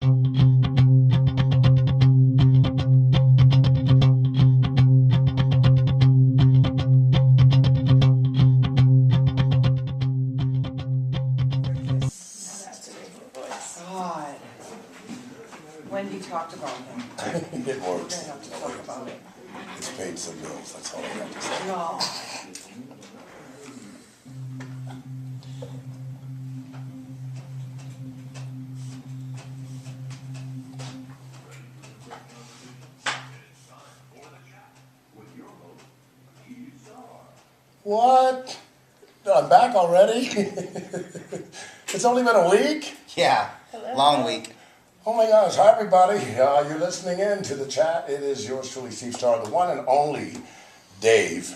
God. Wendy talked about him. It We're works. gonna have to talk about it. It's paid some bills, that's all I got to say. No. What? I'm back already? It's only been a week? Yeah, long week. Oh my gosh, hi everybody. You're listening in to the chat. It is yours truly, Steve Starr, the one and only Dave.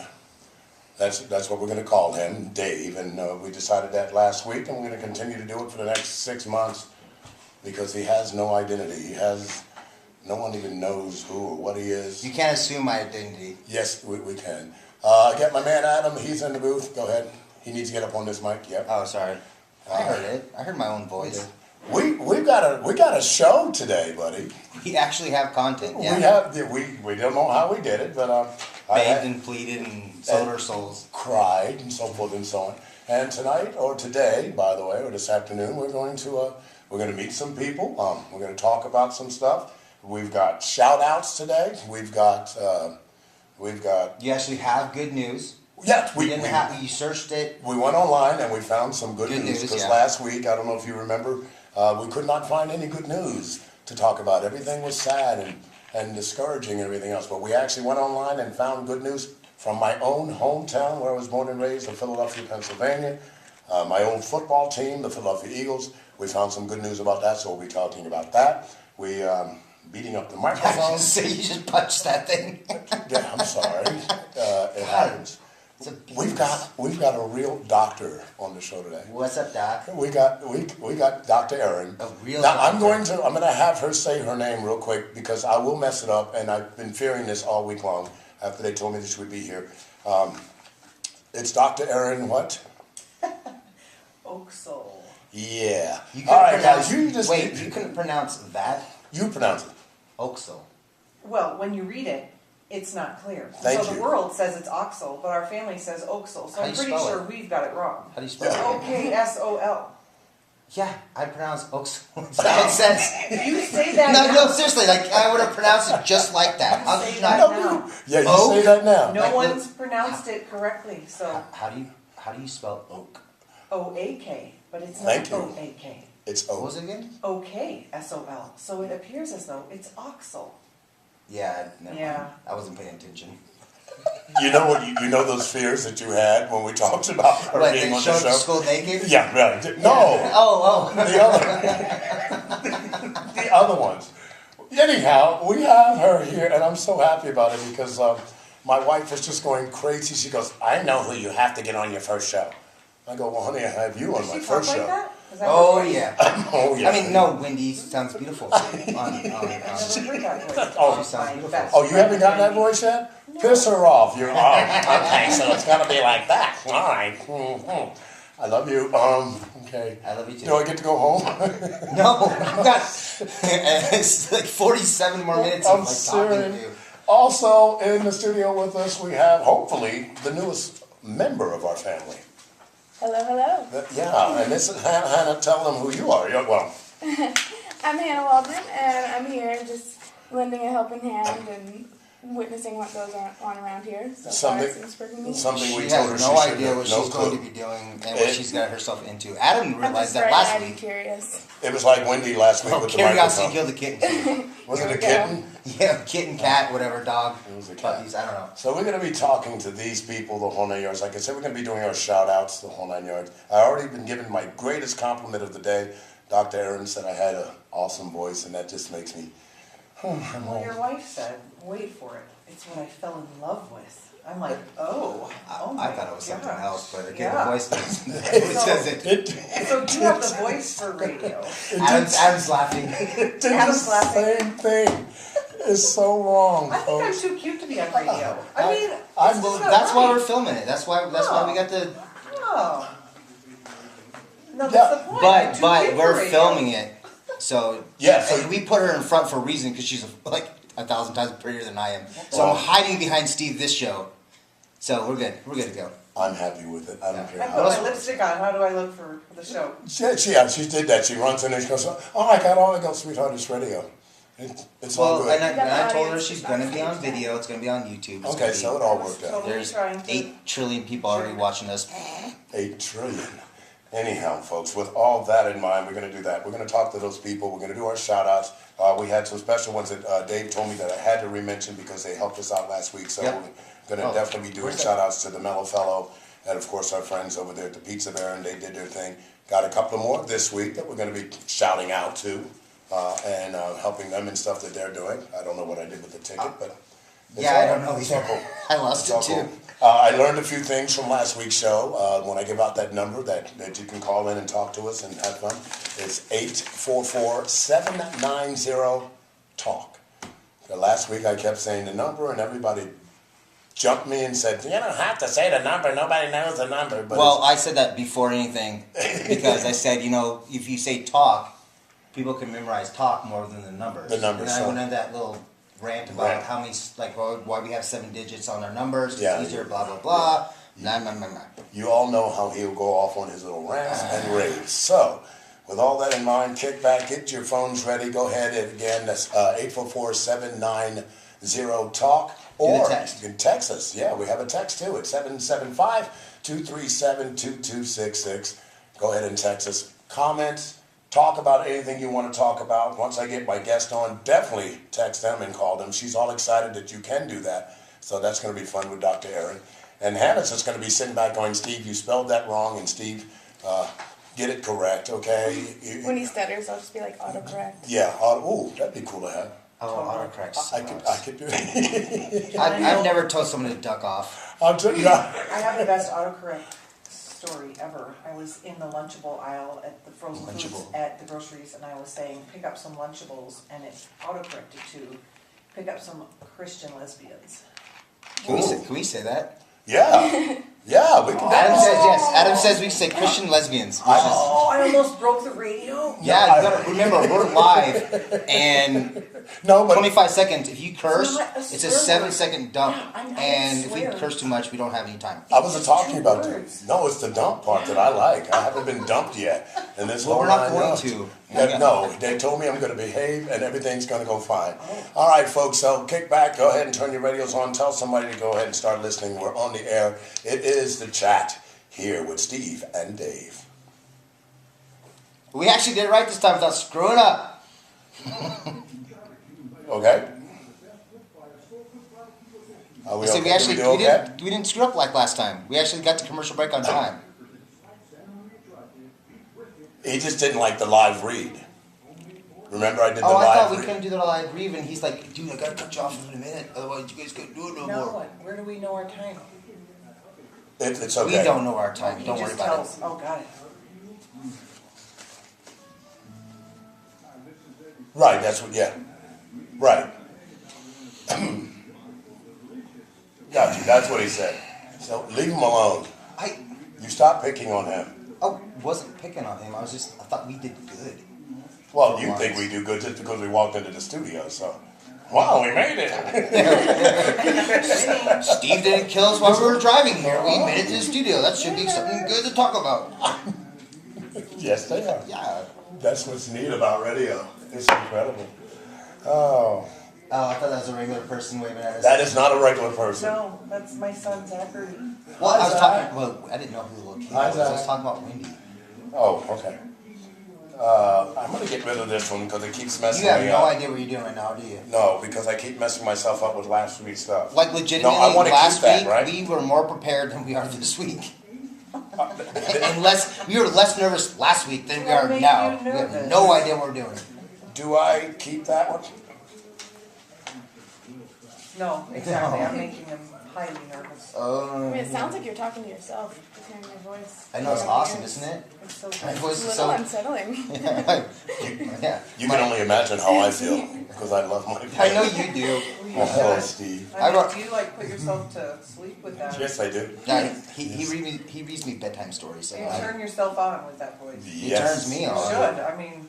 That's what we're going to call him, Dave. And we decided that last week, and we're going to continue to do it for the next 6 months because he has no identity. No one even knows who or what he is. You can't assume my identity. Yes, we can. I got my man Adam. He's in the booth. Go ahead. He needs to get up on this mic. Yep. Oh, sorry. I heard it. I heard my own voice. We got a show today, buddy. We actually have content. Yeah. We don't know how we did it, but Bathed and pleaded and sold our souls. Cried and so forth and so on. And tonight or today, by the way, or this afternoon, we're going to meet some people. We're going to talk about some stuff. We've got shout outs today. We've got. You actually have good news. Yeah, you searched it. We went online and we found some good news because yeah. last week, I don't know if you remember, we could not find any good news to talk about. Everything was sad and discouraging and everything else. But we actually went online and found good news from my own hometown where I was born and raised in Philadelphia, Pennsylvania. My old football team, the Philadelphia Eagles. We found some good news about that, so we'll be talking about that. We beating up the microphone. So you just punched that thing. Yeah, I'm sorry. It happens. We've got a real doctor on the show today. What's up, Doc? We got Dr. Erin. A real now, doctor. I'm gonna have her say her name real quick because I will mess it up, and I've been fearing this all week long after they told me that she would be here. It's Dr. Erin what? Oaksole. Yeah. All right, guys, you couldn't pronounce that? You pronounce it. Oaksole. Well, when you read it, it's not clear. Thank so you. the world says it's Oxel, but our family says Oaksole. So How do I'm you pretty spell sure it? we've got it wrong. How do you spell it? Oksol. Yeah, I pronounce Oaksole. That makes sense. You say that No, seriously, like I would have pronounced it just like that. How Say could you that not? now. Yeah, you say that now. No Like, one's pronounced it correctly, so How do you spell oak? O-A-K, but it's Thank not you. O-A-K. It's What O. was it again? O-K, S-O-L. So it appears as though it's Oxel. Yeah, never Yeah. mind. I wasn't paying attention. You know what? You know those fears that you had when we talked about her What, being they on showed the up to show. school naked? Yeah, right. No. Oh. The other ones. Anyhow, we have her here, and I'm so happy about it because my wife is just going crazy. She goes, I know who you have to get on your first show. I go, well, honey, I have you on Does my she first talk show. like that? Is that Oh her voice? yeah. Oh, yeah. I mean, no, Wendy sounds beautiful. I've never heard that voice. Oh, she sounds beautiful. Best Oh, you haven't gotten that friend. voice yet? Piss her off. You're okay, so it's got to be like that. All right. Mm-hmm. I love you. Okay. I love you too. Do I get to go home? No, I'm not. It's like 47 more minutes I'm of like talking to serious. you. Also in the studio with us, we have hopefully the newest member of our family. Hello, hello. Yeah, and this is Hannah. Tell them who you are. Well, I'm Hannah Waldron, and I'm here just lending a helping hand and witnessing what goes on around here. So far, it seems pretty neat. something we She told her has she no should idea have what no she's going clue. to be doing and what she's got herself into. Adam I'm realized just that very last eyed and week. curious. It was like Wendy last week with the Curiosity microphone. killed the kitten. Was Here it a we go. kitten? Yeah, kitten, cat, whatever, dog, It was a cat. puppies, I don't know. So we're going to be talking to these people the whole 9 yards. Like I said, we're going to be doing our shout outs the whole 9 yards. I already been given my greatest compliment of the day. Dr. Erin said I had an awesome voice, and that just makes me. Well, your wife said, wait for it. It's what I fell in love with. I'm like, oh my I thought it was something gosh. else, but again, Yeah. the voice it says it. So you have the voice for radio. Adam's laughing. It did the Adam's laughing. same thing. It's so wrong. I think I'm folks. too cute to be on radio. I mean, I'm- it's just not That's why right. we're filming it. That's why we got the. Oh. No, Yeah, that's the point. I'm But too cute for we're radio. filming it. So Yeah, so- and we put her in front for a reason because she's like 1,000 times prettier than I am. So I'm hiding behind Steve this show. So we're good. We're good to go. I'm happy with it. I don't care I how. put my lipstick on. How do I look for the show? She did that. She runs in and she goes, "Oh, I got all. I go, sweetheart, it's radio. It's all Well, good." and I told her she's going to be on video. It's going to be on YouTube. It's Okay, gonna be, so it all worked out. Totally there's trying to- 8 trillion people already watching us. 8 trillion. Anyhow, folks, with all that in mind, we're going to do that. We're going to talk to those people. We're going to do our shout-outs. We had some special ones that Dave told me that I had to re-mention because they helped us out last week. So Yep. we're going to definitely be doing shout-outs to the Mellow Fellow and, of course, our friends over there at the Pizza Baron. They did their thing. Got a couple more this week that we're going to be shouting out to and helping them and stuff that they're doing. I don't know what I did with the ticket, but... I don't know it's all either. cool. I lost It's it all too. cool. I learned a few things from last week's show. When I give out that number that you can call in and talk to us and have fun, it's 844-790-TALK. Last week I kept saying the number and everybody jumped me and said, "You don't have to say the number. Nobody knows the number." But Well, I said that before anything because I said, if you say talk, people can memorize talk more than the numbers. The numbers, And I so- went into that little rant about Rant. how many, why we have 7 digits on our numbers. It's Yeah. easier, blah, blah, blah. Nah, nah, nah, nah. you all know how he'll go off on his little rants and raves. So, with all that in mind, kick back, get your phones ready. Go ahead and again, that's 844-790-TALK. Or the text. you can text us. Yeah, we have a text too. It's 775-237-2266. Go ahead and text us. Comment. Talk about anything you want to talk about. Once I get my guest on, definitely text them and call them. She's all excited that you can do that. So that's going to be fun with Dr. Aaron. And Hannah's just going to be sitting back going, "Steve, you spelled that wrong." And Steve, get it correct, okay? When he stutters, I'll just be like autocorrect. Yeah. Ooh, that'd be cool to have. Oh, autocorrects. I could do it. I've never told someone to duck off. I'm telling you. I have the best autocorrect story ever. I was in the Lunchable aisle at the frozen foods Lunchable. at the groceries, and I was saying, pick up some Lunchables, and it autocorrected to pick up some Christian lesbians. Can we say that? Yeah. Yeah, we can. Adam says yes. Adam says we say Christian lesbians. Oh, I almost broke the radio. Yeah, you gotta remember, we're live, and No, but 25 seconds. If you curse, It's not a it's a swear 7-second dump. Yeah, I didn't And if swear. we curse too much, we don't have any time. I wasn't talking two about words. No, it's the dump part that I like. I haven't been dumped yet. And this Well, whole we're not nine going yards. to. Yeah, no, they told me I'm going to behave and everything's going to go fine. All right, folks, so kick back, go ahead and turn your radios on. Tell somebody to go ahead and start listening. We're on the air. It is the chat here with Steve and Dave. We actually did it right this time without screwing up. Okay? Are we See, okay? Did we do okay? we didn't screw up like last time. We actually got to commercial break on time. He just didn't like the live read. Remember I did the Oh, I live thought we read? couldn't do the live read, and he's like, "Dude, I gotta cut you off in a minute, otherwise you guys couldn't do it no No, more." where do we know our time? It's okay. We don't know our time. He Don't worry just about tells. it. Oh, got it. Right, that's what, yeah. Right. Got you, that's what he said. So leave him alone. You stop picking on him. Wasn't picking on him. I thought we did good. Well, you think we do good just because we walked into the studio, so. Wow, we made it. Steve didn't kill us while we were driving here. We made it to the studio. That should be something good to talk about. Yes, they are. Yeah. That's what's neat about radio. It's incredible. Oh, Oh, I thought that was a regular person waving at us. that is not a regular person. No, that's my son Zachary. Well, I was Hi, talking. Well, I didn't know who the little kid Hi, was. I was Zach. talking about Wendy. Oh, okay. I'm gonna get rid of this one because it keeps messing You have me no up. idea what you're doing right now, do you? No, because I keep messing myself up with last week's stuff. Like legitimately, No, I wanna last keep that, week right? we were more prepared than we are this week. We were less nervous last week than we What are made now. you We have nervous? no idea what we're doing. Do I keep that one? No, exactly. I'm making him highly nervous. I mean, it sounds like you're talking to yourself, just hearing your voice. I know it's awesome, isn't it? It's so My good. voice It's a is little so. unsettling. Yeah. You can only imagine how I feel because I love my voice. I know you do. Oh, Steve. I mean, do you like put yourself to sleep with that? Yes, I do. Yeah, he reads me bedtime stories. So You turn yourself on with that voice. he Yes. turns me You on. should. I mean,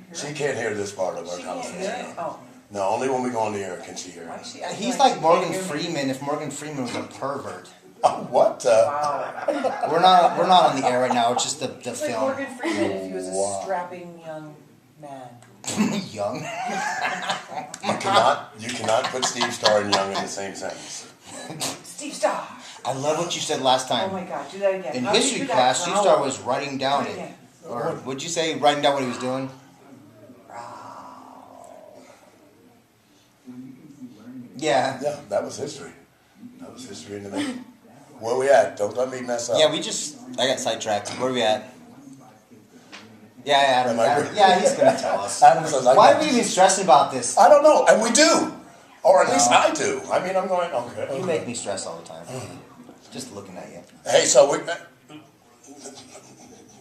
hear She it? can't hear this part of our She can't conversation. hear it? Oh. No, only when we go on the air can she hear Why it. is she acting He's she like can't Morgan hear me? Freeman if Morgan Freeman was a pervert. Oh, what? Wow. We're not on the air right now. It's just the It's like film. Morgan Freeman if he was a Wow. strapping young man. Young. You cannot put Steve Starr and Young in the same sentence. Steve Starr. I love what you said last Oh time. my God, do that again. In How did you history do that class, Steve growl? Starr was writing down Do it it. again. Or would you say writing down what he was doing? Yeah. Yeah, that was history. That was history in the making. Where we at? Don't let me mess up. Yeah, I got sidetracked. Where are we at? Yeah, Adam. Am I Adam good? yeah, he's gonna tell us. Adam says, Why are we even stressing about this? I don't know, and we do. Or at least No. I do. I mean, I'm going, okay. You make me stress all the time. Just looking at you. Hey, so we,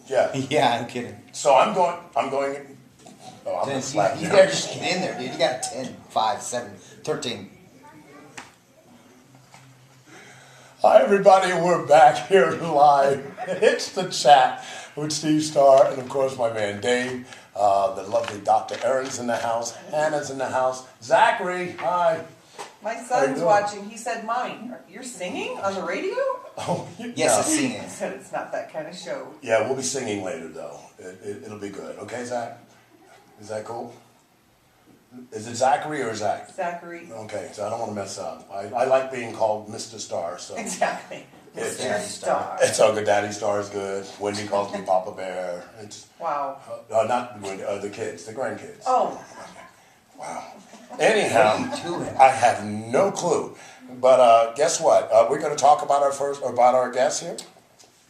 yeah. Yeah, I'm kidding. So I'm going, oh, I'm gonna You slap you. better just get in there, dude. You got 10, 5, 7, 13. Hi, everybody. We're back here live. It's the chat with Steve Starr and, of course, my man Dave. The lovely Dr. Erin's in the house. Hannah's in the house. Zachary, hi. My How you son's doing? watching. He said, "Mommy, you're singing on the radio?" Oh, Yes, yeah. it's singing. I said, "It's not that kind of show." Yeah, we'll be singing later, though. It'll be good. Okay, Zach? Is that cool? Is it Zachary or Zach? Zachary. Okay, so I don't want to mess up. I like being called Mr. Star, so Exactly. It's- Mr. Star. it's all good. Daddy Star is good. Wendy calls me Papa Bear. It's Wow. not Wendy, the kids, the grandkids. Oh, Wow. Anyhow, What are you doing? I have no clue. But guess what? We're going to talk about our guest here.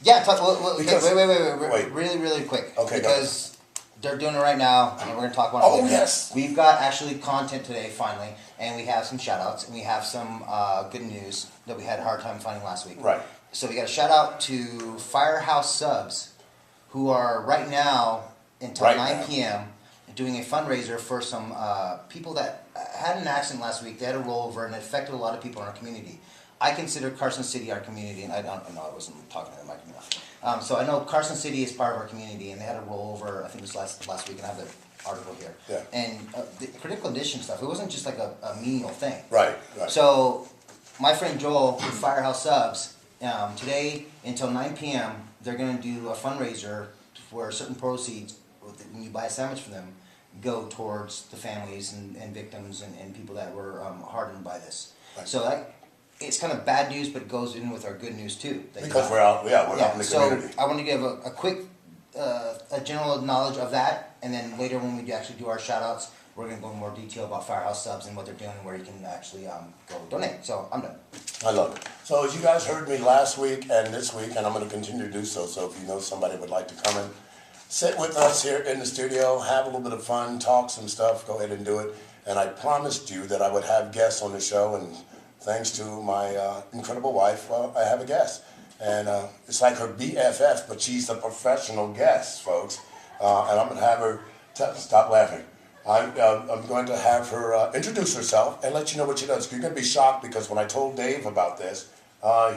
Yeah, okay, Because- wait. wait. Really, really quick. Okay, go Because they're doing it right now, and we're going to talk about it Oh, later. yes. We've got actually content today, finally, and we have some shout-outs, and we have some good news that we had a hard time finding last week. Right. So we got a shout-out to Firehouse Subs, who are right now, until Right 9 now. p.m., doing a fundraiser for some people that had an accident last week. They had a rollover, and it affected a lot of people in our community. I consider Carson City our community, and I wasn't talking to the mic enough. So I know Carson City is part of our community, and they had a rollover. I think it was last week, and I have the article here. Yeah. And the critical condition stuff. It wasn't just like a menial thing. Right. So my friend Joel with Firehouse Subs, today until 9 p.m., they're going to do a fundraiser where certain proceeds, when you buy a sandwich from them, go towards the families and victims and people that were hardened by this. Right. So it's kind of bad news, but it goes in with our good news too. Because we're out, we're helping the community. So I want to give a quick, a general knowledge of that, and then later when we actually do our shout-outs, we're going to go in more detail about Firehouse Subs and what they're doing and where you can actually go donate. So I'm done. I love it. So as you guys heard me last week and this week, and I'm going to continue to do so, so if you know somebody would like to come and sit with us here in the studio, have a little bit of fun, talk some stuff, go ahead and do it. And I promised you that I would have guests on the show, and thanks to my incredible wife, I have a guest. And it's like her BFF, but she's the professional guest, folks. And I'm going to have her, stop laughing. I'm going to have her introduce herself and let you know what she does. You're going to be shocked because when I told Dave about this,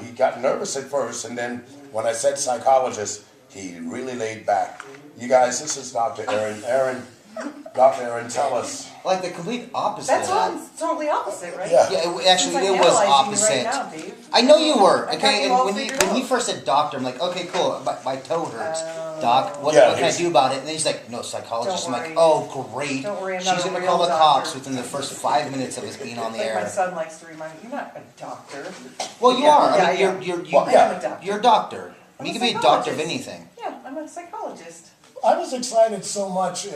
he got nervous at first, and then when I said psychologist, he really laid back. You guys, this is Dr. Erin. Dr. Erin, tell us. Like the complete opposite that's of that. all totally opposite, right? Yeah. Yeah, Since I'm it was analyzing you opposite. right now, Dave. I know you were, I got okay? you And all when figured he out. first said doctor, I'm like, okay, cool. My toe hurts. Doc, what Yeah, can I he's- do about it? And then he's like, no, psychologist. Don't I'm like, worry. oh, great. Don't worry, I'm She's not a going to real call the cops doctor. within the first 5 minutes of us being on the Like my air. son likes to remind me, you're not a doctor. Well, you Yeah, are. yeah, I mean, yeah. you're I am a doctor. You're a doctor. I'm You a can be a doctor of psychologist. anything. Yeah, I'm a psychologist. I was excited so much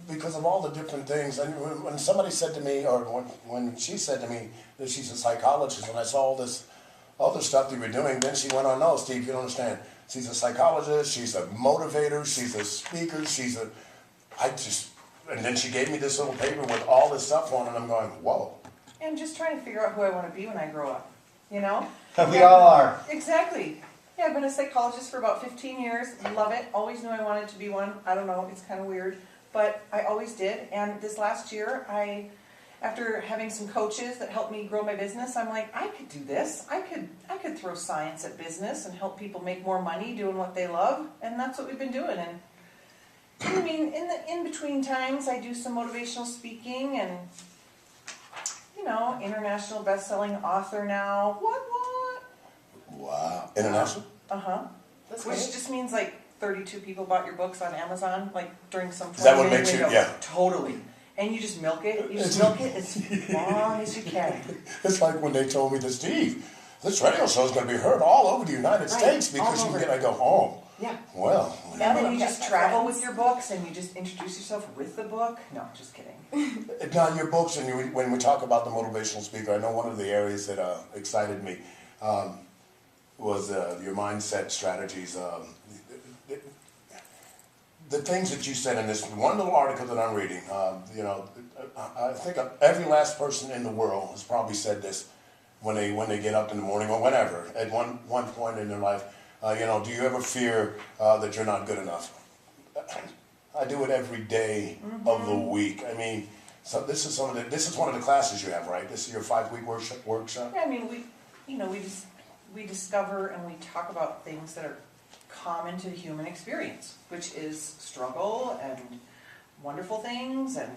because of all the different things. And when somebody said to me, or when she said to me that she's a psychologist, and I saw all this other stuff that you were doing, then she went on, no, Steve, you don't understand. She's a psychologist, she's a motivator, she's a speaker, and then she gave me this little paper with all this stuff on it, and I'm going, whoa. And just trying to figure out who I want to be when I grow up, you know? We all are. Exactly. Yeah, I've been a psychologist for about 15 years. Love it. Always knew I wanted to be one. I don't know, it's kind of weird. But I always did. And this last year, after having some coaches that helped me grow my business, I'm like, I could do this. I could throw science at business and help people make more money doing what they love. And that's what we've been doing. And mean, in between times, I do some motivational speaking and, international best-selling author now. What? Wow. International? Uh-huh. That's Which great. just means like 32 people bought your books on Amazon, like during some Is that what 20-minute makes you- window. yeah. Totally. And you just milk it. You just milk it as long as you can. It's like when they told me to Steve, this radio show is going to be heard all over the United States because all you over. can get, I go home. Yeah. Well, And then you Got just my travel friends. with your books and you just introduce yourself with the book. No, just kidding. now your books, and when we talk about the motivational speaker, I know one of the areas that excited me was your mindset strategies. The things that you said in this one little article that I'm reading, I think every last person in the world has probably said this when they get up in the morning or whenever, at one point in their life. Do you ever fear that you're not good enough? I do it every day of the week. I mean, so this is one of the classes you have, right? This is your 5-week workshop. Yeah, I mean, we discover and we talk about things that are common to the human experience, which is struggle and wonderful things and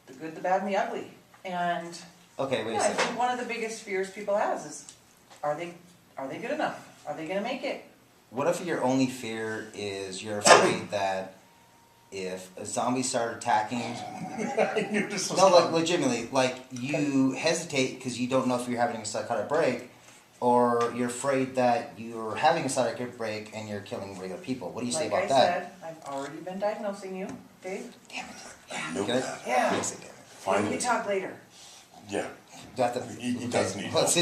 the good, the bad, and the ugly. And Okay, wait a I second. think one of the biggest fears people have is, are they good enough? Are they going to make it? What if your only fear is you're afraid that if a zombie started attacking, I knew this was no, like coming. legitimately, like you hesitate because you don't know if you're having a psychotic break, or you're afraid that you're having a psychotic break and you're killing regular people. What do you say Like about I that? said, I've already been diagnosing you, Dave. I knew Can I- that. Yeah. Yes, it can. We Finally. can talk later. Yeah. Do I have to- He does need Well, help.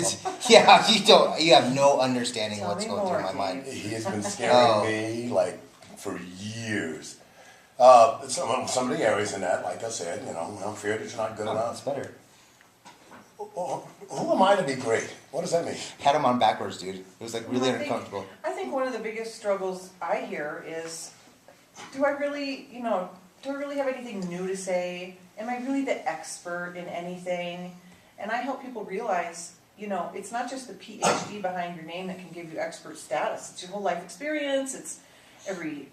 yeah, you have no understanding Tell what's me going more, through my mind. Dave. He has been scaring Oh. me like for years. Some of the areas in that, like I said, I'm fear that you're not good Oh, enough. it's better. Who am I to be great? What does that mean? Had him on backwards, dude. It was like really I think- uncomfortable. I think one of the biggest struggles I hear is, do I really have anything new to say? Am I really the expert in anything? And I help people realize, it's not just the PhD behind your name that can give you expert status. It's your whole life experience. It's every,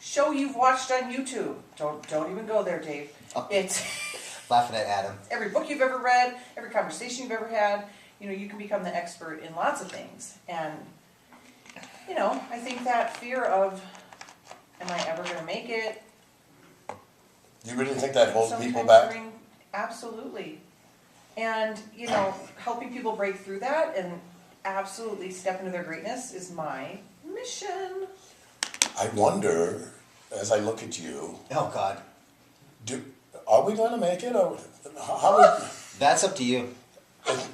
show you've watched on YouTube. Don't even go there, Dave. Oh. It's Laughing at Adam. every book you've ever read, every conversation you've ever had. You can become the expert in lots of things. And, I think that fear of, am I ever going to make it? You really think that holds people Sometimes back? Absolutely. And, helping people break through that and absolutely step into their greatness is my mission. I wonder, as I look at you, Oh God, are we going to make it? Or how? that's up to you.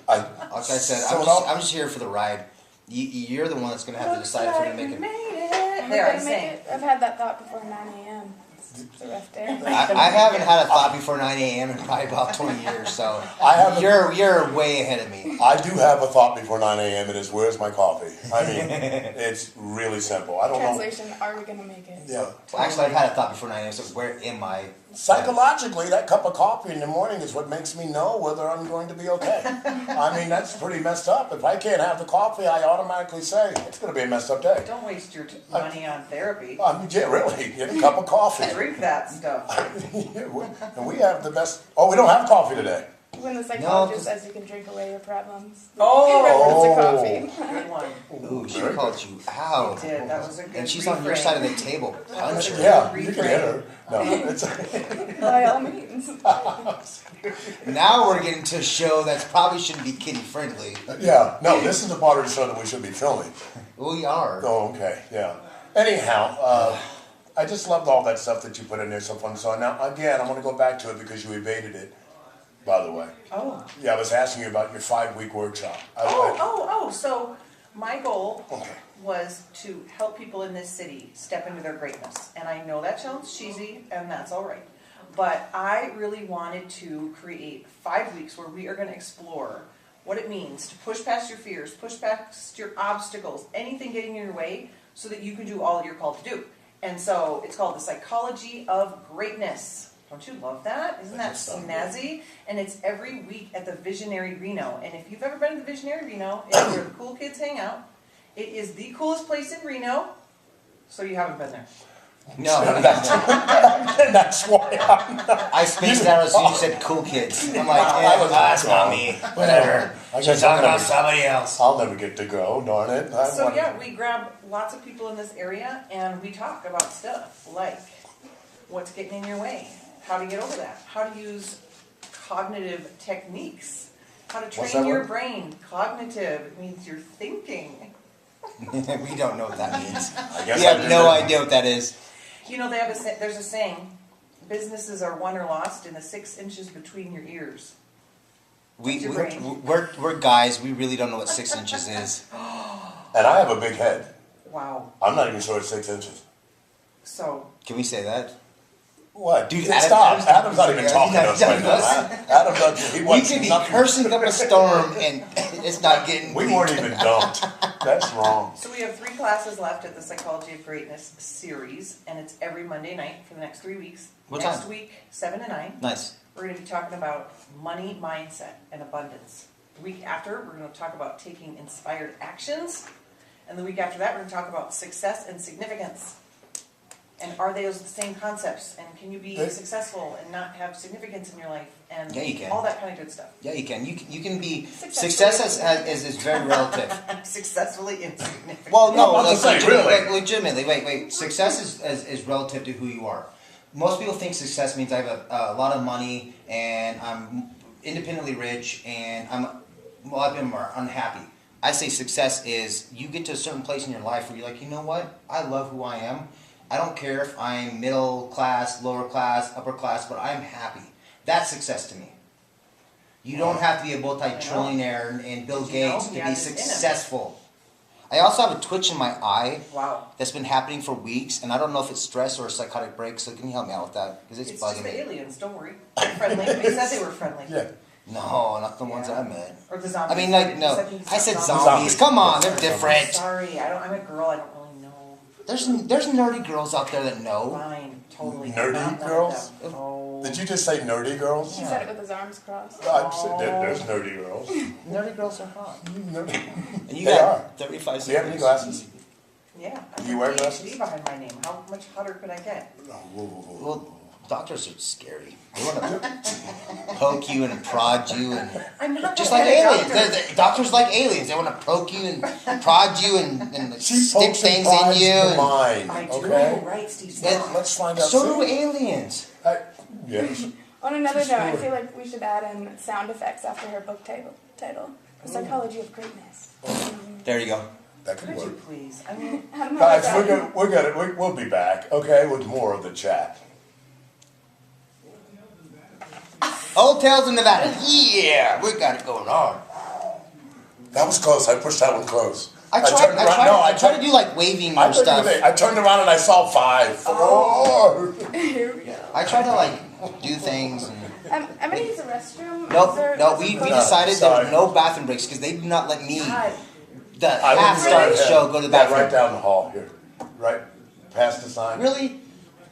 I, Like I said, so I'm just here for the ride. You're the one that's gonna have to decide if you're gonna make it. Made it. Am I There, I gonna make sang. it? I've had that thought before 9 a.m. It's a rough day. I haven't had a thought before 9 a.m. in probably about 20 years, so I haven't- you're way ahead of me. I do have a thought before 9 a.m. It is, where's my coffee? I mean, it's really simple. I don't know. Translation, are we gonna make it? Yeah. Well, actually, I've had a thought before 9 a.m. So where am I? Psychologically, that cup of coffee in the morning is what makes me know whether I'm going to be okay. I mean, that's pretty messed up. If I can't have the coffee, I automatically say, it's going to be a messed up day. Don't waste your money on therapy. I mean, yeah, really, get a cup of coffee. Drink that stuff. And we have the best, we don't have coffee today. When the psychologist 'cause- says you can drink away your problems. Oh. In reference to coffee. Good one. Ooh, she Very called you out. You did. That was a good And she's refrain. on your side of the table. Punch her. Yeah, you can hit her. No, it's, By all means. Now we're getting to a show that probably shouldn't be kiddie friendly. yeah, no, this is the part of the show that we should be filming. We are. Oh, okay, yeah. Anyhow, I just loved all that stuff that you put in there so fun. So now, again, I'm going to go back to it because you evaded it, by the way. Oh. Yeah, I was asking you about your 5-week workshop. So my goal Okay. was to help people in this city step into their greatness. And I know that sounds cheesy, and that's all right. But I really wanted to create 5 weeks where we are going to explore what it means to push past your fears, push past your obstacles, anything getting in your way, so that you can do all that you're called to do. And so it's called the Psychology of Greatness. Don't you love that? Isn't that That just sounds snazzy? And it's every week at the Visionary Reno. And if you've ever been to the Visionary Reno, it's where the cool kids hang out. It is the coolest place in Reno, so you haven't been there. No, That's why I spaced out as soon as you said cool kids. I'm like, I yeah, was that's wrong. not me. Whatever. I She's guess talking I'll about never, somebody else. I'll never get to go, darn it. I So want- yeah, we grab lots of people in this area and we talk about stuff like what's getting in your way, how to get over that, how to use cognitive techniques, how to What's train that your word? brain. Cognitive means you're thinking. We don't know what that means. I guess We I have did no that. idea what that is. You know, there's a saying, businesses are won or lost in the 6 inches between your ears. We, Your we're, brain. we're guys. We really don't know what 6 inches is. And I have a big head. Wow. I'm not even sure it's 6 inches. So, Can we say that? What? Dude, Stop. Adam's not even Yeah, talking to he's us not right talking to now. Adam doesn't, he We wants could be nothing. cursing up a storm and it's not getting. We weren't even dumped. That's wrong. so we have 3 classes left at the Psychology of Greatness series, and it's every Monday night for the next 3 weeks. What Next time? week, 7 to 9. Nice. We're going to be talking about money mindset and abundance. The week after, we're going to talk about taking inspired actions. And the week after that, we're going to talk about success and significance. And are those the same concepts? And can you be They- successful and not have significance in your life? And Yeah, you can. all that kind of good stuff. Yeah, you can. You can be. Successfully. Success is very relative. Successfully insignificant. Well, no, I'm about to say, legitimately, really. like, legitimately. Wait. Success is relative to who you are. Most people think success means I have a lot of money and I'm independently rich and a lot of them are unhappy. I say success is you get to a certain place in your life where you're like, you know what? I love who I am. I don't care if I'm middle class, lower class, upper class, but I'm happy. That's success to me. You don't have to be a multi-trillionaire and Bill You know, Gates he to be has it in him. successful. I also have a twitch in my eye Wow. that's been happening for weeks, and I don't know if it's stress or a psychotic break, so can you help me out with that? Because it's It's just bugging the me. aliens, don't worry. They're friendly. They said they were friendly. Yeah. No, not the ones Yeah. I met. Or the zombies. I mean, like, You no. said I said zombies. zombies. Come on, they're Zombies. different. Sorry, I'm a girl, I don't really know. There's nerdy girls out there that know. Fine, totally. Nerdy Not none of girls? them. Oh. Did you just say nerdy girls? He said it with his arms crossed. There's nerdy girls. Nerdy girls are hot. Nerdy. And you They got are. 35 Do you have any glasses? Yeah. I Do you have wear a PhD glasses? behind my name. How much hotter could I get? Oh, whoa, whoa, whoa. Well, doctors are scary. They want to poke you and prod you and I'm not just that like kind of aliens. doctor. They're doctors like aliens. They want to poke you and prod you and She stick pokes and things in prods you. the And, mind, I do, okay? right, Steve? Let's find out. so do soon. aliens. Yes. On another note, I Sure. feel like we should add in sound effects after her book title. The Psychology of Greatness. There you go. That could Could you work. please? I mean, How do I Guys, like that? we'll be back, okay, with more of the chat. Old Tales in Nevada. Yeah, we got it going on. That was close. I pushed that one close. I turned tried. around- no, I tried to do like waving I or thought you stuff. were- I turned around and I saw 5. Oh. Here we go. I tried to like do things. And I'm gonna use the restroom. nope, Is there- no. is it We closed? decided there sorry. were no bathroom breaks because they do not let me. God, The I half wouldn't star of the start show go to the Yeah, bathroom. right down the hall here. Right past the sign. Really?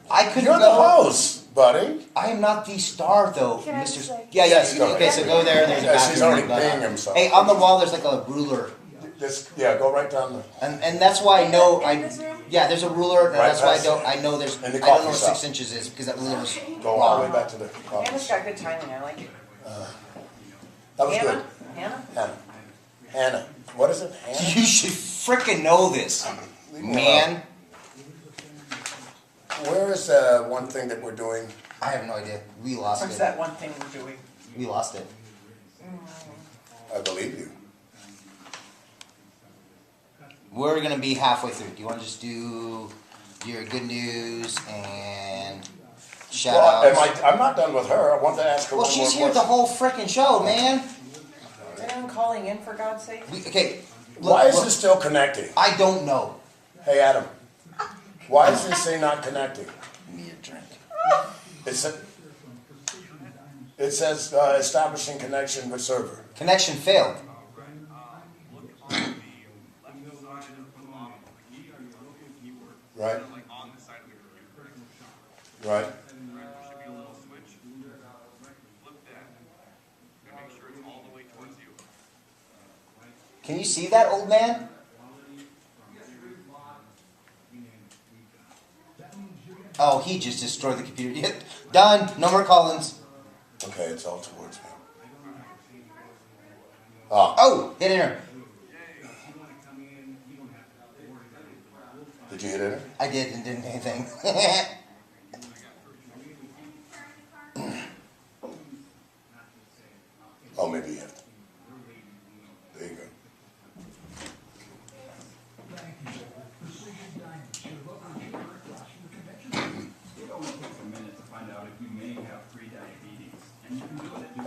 I couldn't You're the go. host, buddy. I am not the star though, Can I Mr. just, like- Yeah, Yes, yeah. go Okay, ahead. so go there. There's a Yeah, bathroom. she's already but, peeing himself. Hey, on the wall there's like a ruler, Just go right down the. and that's why I know In this room? Yeah, there's a ruler, and Right that's why past I know there's. in I the don't know coffee what shop. 6 inches is because that ruler was Go all the wrong. way back to the coffee Hannah's shop. got good timing. I like it. That was Hannah? good. Hannah? Hannah. What is it? Hannah? You should frickin' know this, man. Where is one thing that we're doing? I have no idea. We lost What's it. that one thing we're doing? We lost it. I believe you. We're gonna be halfway through. Do you want to just do your good news and shout Well, outs? I'm not done with her. I want to ask her Well, one she's more here the question. whole frickin' show, man. Is anyone calling in for God's sake? Okay. Look, Why is look, this still connecting? I don't know. Hey, Adam. Why is this thing not connecting? Give me a drink. It says establishing connection with server. Connection failed. Right? Right? Can you see that, old man? Oh, he just destroyed the computer. Done. No more Collins. Okay, it's all towards me. Oh, hit enter. Did you hit enter? I did and didn't anything. Oh, maybe you have to. There you go.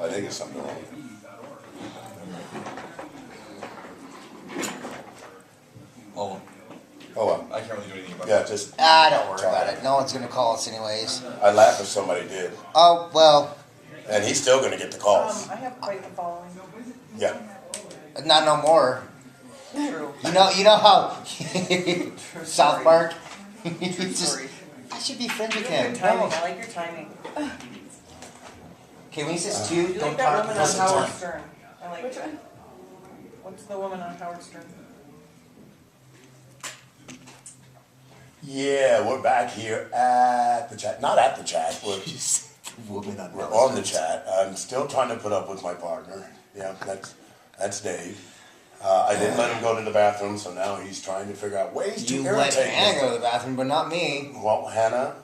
I think it's something wrong. Oh, Oh, well. I can't really do anything about Yeah, that. just, don't worry about it. No one's gonna call us anyways. I laugh if somebody did. Oh well, And he's still gonna get the calls. I have quite the following. Yeah. not no more. True. You know how South story. Park. True Just, story. I should be friends You with have him. good timing. No. I like your timing. Okay, when he says two, You don't like that talk. woman on Listen, Howard time. Stern. I like Which it. one? What's the woman on Howard Stern? Yeah, we're back here at the chat. Not at the chat. We're on the chat. I'm still trying to put up with my partner. Yeah, that's Dave. I didn't let him go to the bathroom, so now he's trying to figure out ways to You let irritate Hannah me. go to the bathroom, but not me. Well, Hannah,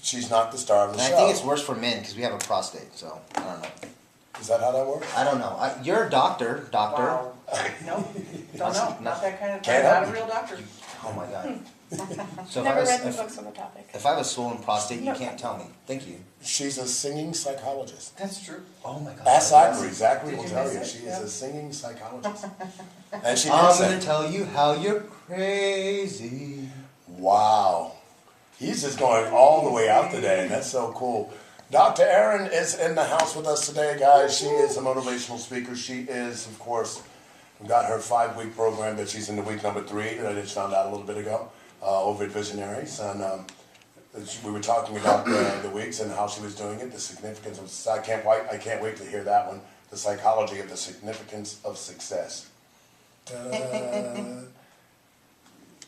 she's not the star of the And I show. think it's worse for men because we have a prostate. So I don't know. Is that how that works? I don't know. You're a doctor. Wow. Nope. Don't know. Not that kind of. Can't I'm help not a real doctor. Oh my god. So Never read if, the I, books on the topic. if I have a swollen prostate, you No. can't tell me. Thank you. She's a singing psychologist. That's true. Oh my god. Ask Zachary. Zachary Did will you tell miss you. it? She is Yeah. a singing psychologist. And she did I'm say, gonna tell you how you're crazy. wow. He's just going all the way out today, and that's so cool. Dr. Erin is in the house with us today, guys. She is a motivational speaker. She is, of course, got her 5-week program, but she's in the week number 3 that I just found out a little bit ago over at Visionaries. And we were talking about the weeks and how she was doing it, the significance of, I can't wait to hear that one, the psychology of the significance of success. Ta-da.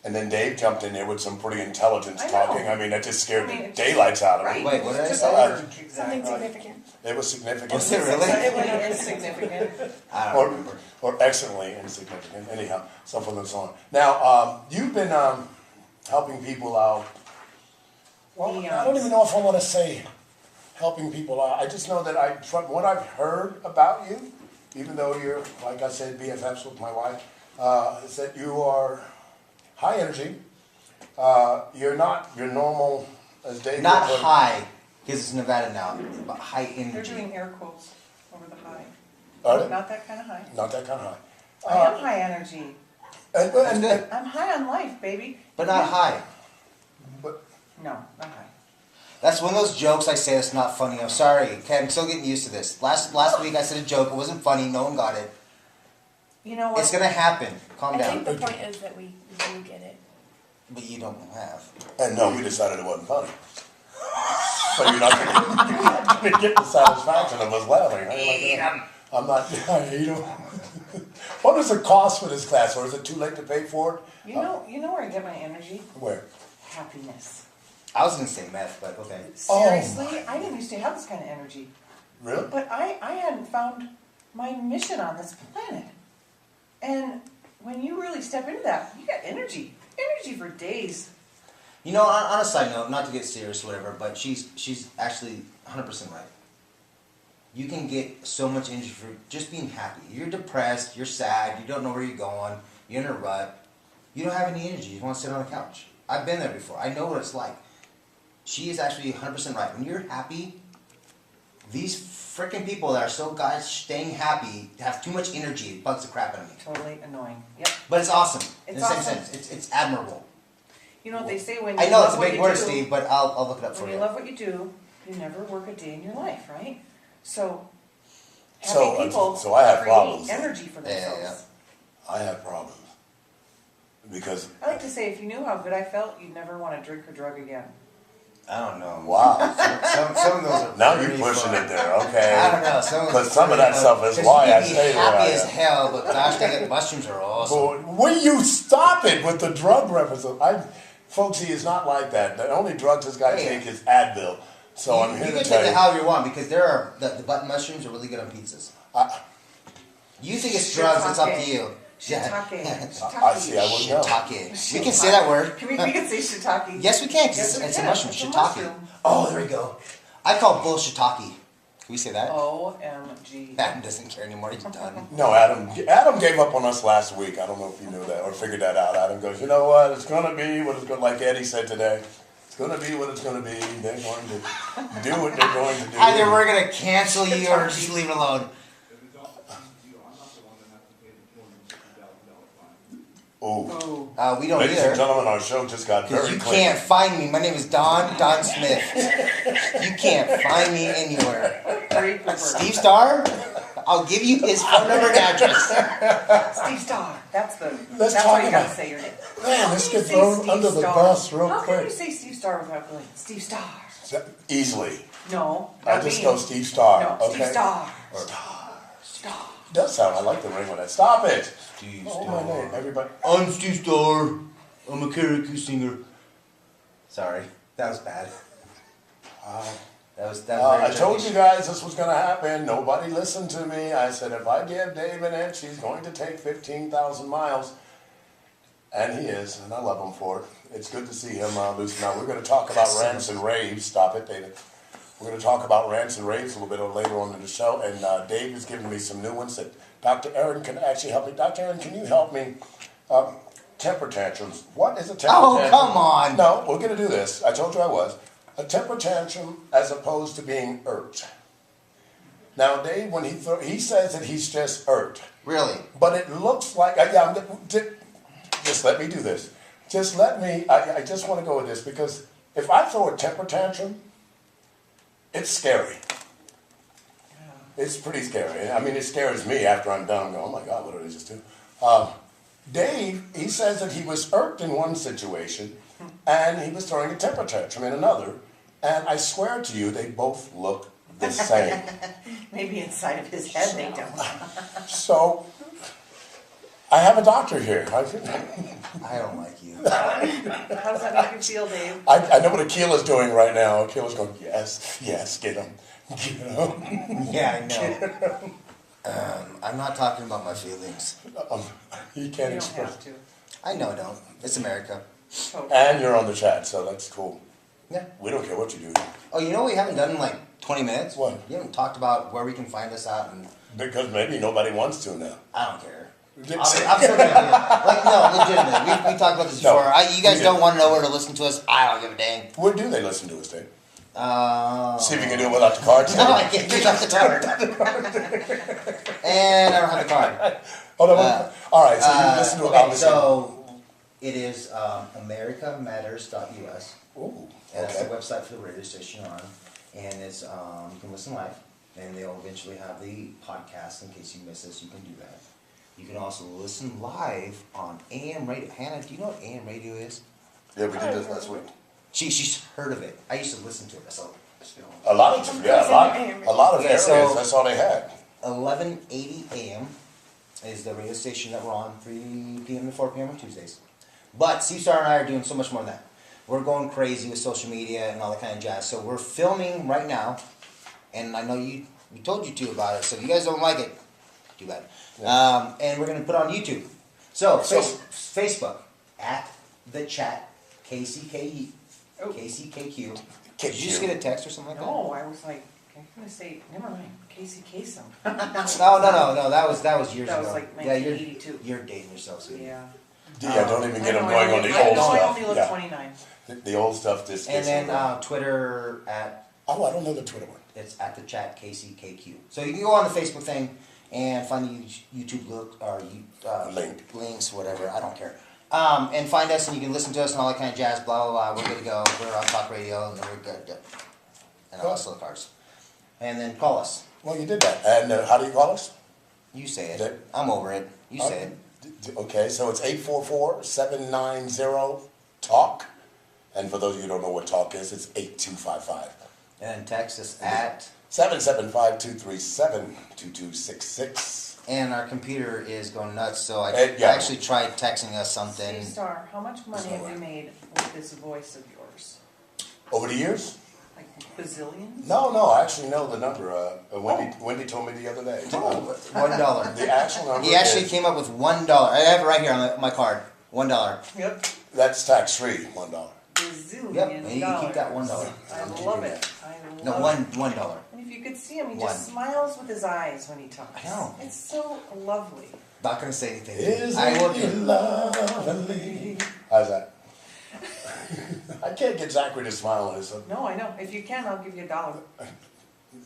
And then Dave jumped in there with some pretty intelligence I know. talking. I mean, that just scared I mean, the it's daylights out of Right. me. Wait, what did I Just say? over. Something Exactly. significant. It was significant. Was it really? It really is significant. I don't Or, remember. or excellently insignificant. Anyhow, so forth and so on. Now, you've been helping people out. Well, I don't even know if I want to say helping people out. I just know that from what I've heard about you, even though you're, like I said, BFFs with my wife, is that you are high energy. You're not your normal, as Dave Not would put it. high, because it's Nevada now, but high They're energy. doing air quotes over the high. Are they? Not that kind of high. Not that kind of high. I am high energy. And good. I'm high on life, baby. But not high. but No, not high. That's one of those jokes I say that's not funny. I'm sorry. Okay, I'm still getting used to this. Last week I said a joke. It wasn't funny. No one got it. You know what? It's gonna happen. Calm I down. think the point is that we do get it. But you don't have. And no, we decided it wasn't funny. So you're not going to get the satisfaction of us laughing. Right? I'm not, I hate 'em. What is the cost for this class, or is it too late to pay for it? You know where I get my energy? Where? Happiness. I was gonna say meth, but okay. Seriously, I didn't used to have this kind of energy. Really? But I hadn't found my mission on this planet. And when you really step into that, you got energy. Energy for days. You know, on a side note, not to get serious or whatever, but she's actually 100% right. You can get so much energy for just being happy. You're depressed, you're sad, you don't know where you're going, you're in a rut. You don't have any energy. You want to sit on the couch. I've been there before. I know what it's like. She is actually 100% right. When you're happy, these freaking people that are so guys staying happy have too much energy. It bugs the crap out of me. Totally annoying. Yep. But it's awesome. In It's the same awesome. sense. It's admirable. You know what they say when you I know love it's a what big you word, do, Steve, but I'll look it up for when you. you love what you do, you never work a day in your life, right? So happy So, people so I have create problems. energy for Yeah, yeah, themselves. I have problems. Because, I like to say, if you knew how good I felt, you'd never want to drink or drug again. I don't know. wow. Some of those are Now you're pretty pushing fun. it there, I don't okay? know. Because some of that stuff is why I stay where happy I as am. hell, but gosh dang it, mushrooms are awesome. But will you stop it with the drug reference? Folks, he is not like that. The only drugs this guy Hey. takes is Advil. So I'm here You to can tell take it you. however you want because there are the button mushrooms are really good on pizzas. You think it's drugs? It's up to you. Shiitake. I see. I wouldn't know. Shiitake. We can say that word. We can say shiitake. Yes, we can. 'Cause Yes, we it's a can. mushroom. It's a Shiitake. mushroom. Oh, there we go. I call bull shiitake. Can we say that? OMG. Adam doesn't care anymore. He's done. No, Adam gave up on us last week. I don't know if you knew that or figured that out. Adam goes, you know what? It's going to be what it's going to, like Eddie said today. It's going to be what it's going to be. They're going to do what they're going to do. Either we're gonna cancel you or just leave it alone. Ooh. We don't Ladies either. and gentlemen, our show just got Because very you clean. can't find me. My name is Don Smith. You can't find me anywhere. Great pepper. Steve Starr? I'll give you his phone number and address. Steve Starr. That's Let's that's talk what you gotta about- say your name. Man, How let's can you get say thrown Steve under the Starr? bus real How can you quick. say Steve Starr without going, Steve Starr? Easily. No. I not just me. go Steve Starr. No, okay? Steve Starr. Star. Does sound. I like the ring with that. Stop it. Steve Oh my name, everybody. I'm Steve Starr. I'm a karaoke singer. Sorry, that was bad. That was very I told Turkish. you guys this was going to happen. Nobody listened to me. I said, if I give Dave an inch, he's going to take 15,000 miles. And he is, and I love him for it. It's good to see him loosen up. We're going to talk about rants and raves. Stop it, David. We're going to talk about rants and raves a little bit later on in the show. And Dave is giving me some new ones that Dr. Aaron can actually help me. Dr. Aaron, can you help me? Temper tantrums. What is a temper tantrum? come on. No, we're going to do this. I told you I was. A temper tantrum as opposed to being irked. Now, Dave, when he says that he's just irked. Really? But it looks like, just let me do this. Just let me, I just want to go with this because if I throw a temper tantrum, it's scary. It's pretty scary. I mean, it scares me after I'm done. I'm going, oh my God, what did I just do? Dave, he says that he was irked in one situation and he was throwing a temper tantrum in another. And I swear to you, they both look the same. Maybe inside of his head they don't. So, I have a doctor here. I don't like you. How does that make you feel, Dave? I know what Akila's doing right now. Akila's going, yes, get him. Get him. Yeah, I know. I'm not talking about my feelings. He You can't don't express. have to. I know, don't. It's America. Totally. And you're on the chat, so that's cool. Yeah. We don't care what you do. Oh, you know what we haven't done in like 20 minutes? What? You haven't talked about where we can find us at, and Because maybe nobody wants to now. I don't care. Did- I'm still gonna do it. Like, no, legitimately. We talked about this No, before. You guys we don't did. want to know where to listen to us. I don't give a dang. Where do they listen to us, Dave? See if you can do it No, without the cards. I can't do it off the card. And I don't have the card. Oh, no, all right, so you listen to it. Okay, obviously. so it is americamatters.us. Ooh, And that's the okay. website for the radio station you're on. And it's you can listen live. And they'll eventually have the podcast in case you miss us. You can do that. You can also listen live on AM radio. Hannah, do you know what AM radio is? Yeah, we did this last week. She's heard of it. I used to listen to it myself. A lot of Yeah, areas, so- that's all they had. 1180 AM is the radio station that we're on, 3 p.m. to 4 p.m. on Tuesdays. But Steve Starr and I are doing so much more than that. We're going crazy with social media and all that kind of jazz. So we're filming right now, and I know we told you to about it. So if you guys don't like it, too bad. Yeah. And we're going to put it on YouTube. So, So- Facebook at the chat KCKQ. Oh. KCKQ. Did you just get a text or something like that? No, I was like, I'm gonna say, never mind, KCK some. No. That was years That ago. was like Yeah, 1982. you're dating yourself, sweetie. Yeah. Yeah, don't even get I them know, going on the I old know, I stuff. only look Yeah. 29. The old stuff just And gets then Twitter Oh, I don't know the Twitter one. it's at the chat KCKQ. So you can go on the Facebook thing and find the YouTube look or links, whatever. I don't care. And find us, and you can listen to us and all that kind of jazz. Blah blah blah. We're good to go. We're on talk radio, and we're good. And also the cars. And then call us. Well, you did that. And how do you call us? You say Did- it. I'm over it. You say it. Okay, so it's 844-790-TALK. And for those of you who don't know what TALK is, it's 8255. And text us at 775-237-2266. and our computer is going nuts. So I Yeah. actually tried texting us something. Star, how much money have you made with this voice of yours? Over the years? Like bazillions? No, I actually know the number. Wendy told me the other day. $1. The actual number He actually is, came up with $1. I have it right here on my card. $1. Yep. that's tax-free, $1. Bazillion Yep, and you can keep that $1. I love it. No, $1. And if you could see him, he One. just smiles with his eyes when he talks. I know. It's so lovely. Not gonna say anything. Isn't I will it lovely? How's that? I can't get Zachary to smile on his. No, I know. If you can, I'll give you $1.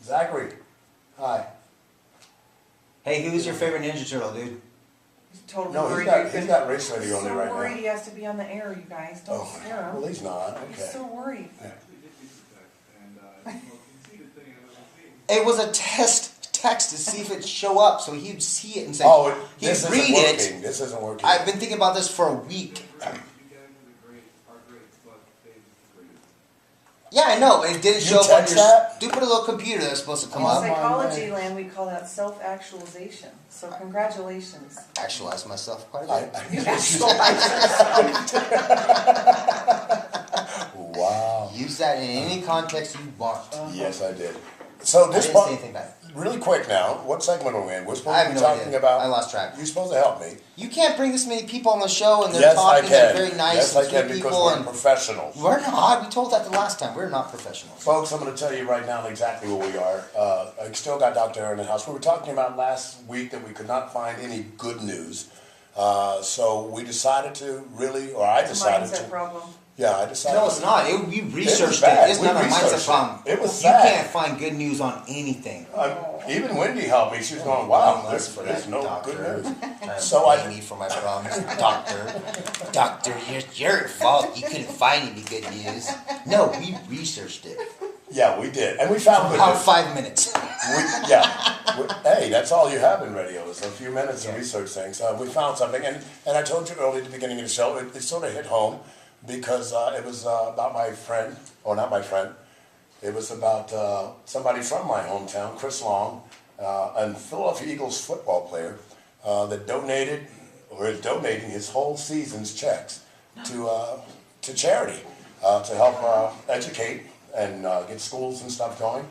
Zachary, hi. Hey, who's your favorite Ninja Turtle, dude? He's totally No, worried. he's got race radio on so there right worried now. he has to be on the air, you guys. Don't Oh, scare him. well, he's not. He's Okay. so worried. It was a text to see if it'd show up, so he'd see it and say, Oh, he'd this isn't read working. it. This isn't working. I've been thinking about this for a week. Yeah, I know. It didn't You show up on text your that? stupid little computer that's supposed to come In up. psychology land, we call that self-actualization. So congratulations. Actualize myself quite a I, bit. You actualize yourself. wow. Use that in any context you want. Yes, I did. So I this didn't part, say anything bad. really quick now. What segment are we in? We're I supposed have to be no talking idea. about. I lost track. You're supposed to help me. You can't bring this many people on the show and they're Yes, I talking. They're can. very nice Yes, and I can sweet because people. we're And professionals. we're not. We told that the last time. We're not professionals. Folks, I'm going to tell you right now exactly where we are. I still got Dr. Aaron in the house. We were talking about last week that we could not find any good news. So we decided to really, or I It's a decided mindset to. problem. Yeah, I decided. No, it's not. We researched it. bad. It's We not a researched mindset it. problem. It was You sad. can't find good news on anything. Even Wendy helped me. She was going, wow, Unless there's no doctor. good news. Trying to So blame me for my problems. Doctor, it's your fault. You couldn't find any good news. No, we researched it. Yeah, we did. And we found good About news. 5 minutes. Hey, that's all you have in radio is a few minutes to research things. We found something, and I told you earlier at the beginning of the show, it sort of hit home because it was about my friend, or not my friend, it was about somebody from my hometown, Chris Long, a Philadelphia Eagles football player that donated, or is donating his whole season's checks to charity to help educate and get schools and stuff going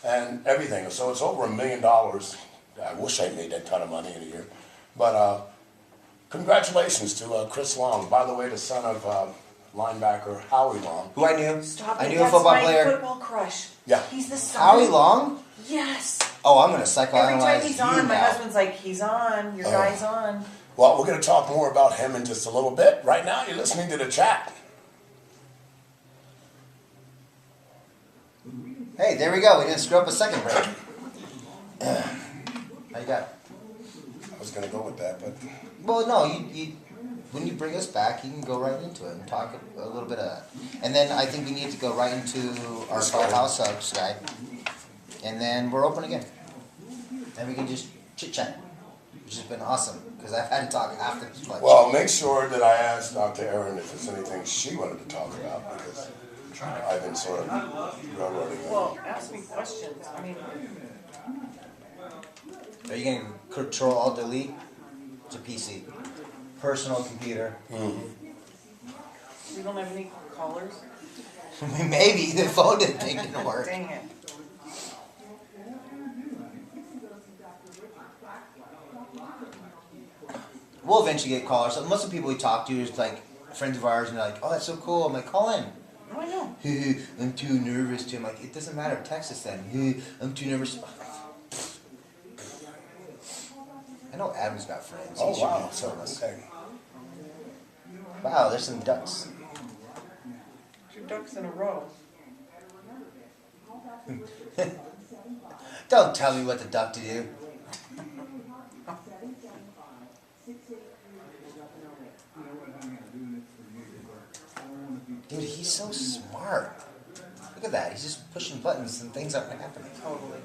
and everything. So it's over $1 million. I wish I made that kind of money in a year. But congratulations to Chris Long. By the way, the son of linebacker Howie Long. Who I knew. Stop I it. knew a That's football my player. football crush. Yeah. He's the son. Howie Long? Yes. Oh, I'm going to Every time psychoanalyze he's you on, my now. husband's like, he's on. Your guy's on. Well, we're going to talk more about him in just a little bit. Right now, you're listening to The Chat. Hey, there we go. We didn't screw up a second break. How you got? I was going to go with that, but Well, no, you when you bring us back, you can go right into it and talk a little bit of that. And then I think we need to go right into our Clubhouse Skype. And then we're open again. And we can just chit-chat, which has been awesome, because I've had to talk after this much. well, make sure that I ask Dr. Erin if there's anything she wanted to talk about, because I've been sort of railroading her. Well, ask me questions. I mean, Are you going to Control Alt Delete? It's a PC. Personal computer. we don't have any callers. Maybe the phone didn't work. Dang it. We'll eventually get callers. Most of the people we talk to is like friends of ours, and they're like, "Oh, that's so cool." I'm like, "Call in." Oh, I know. I'm too nervous to. I'm like, it doesn't matter. Text us then. I'm too nervous. I know Adam's got friends. He Oh, should wow. be So, telling us. okay. Wow, there's some ducks. 2 ducks in a row. Don't tell me what the duck to do. Dude, he's so smart. Look at that. He's just pushing buttons and things aren't happening. Totally.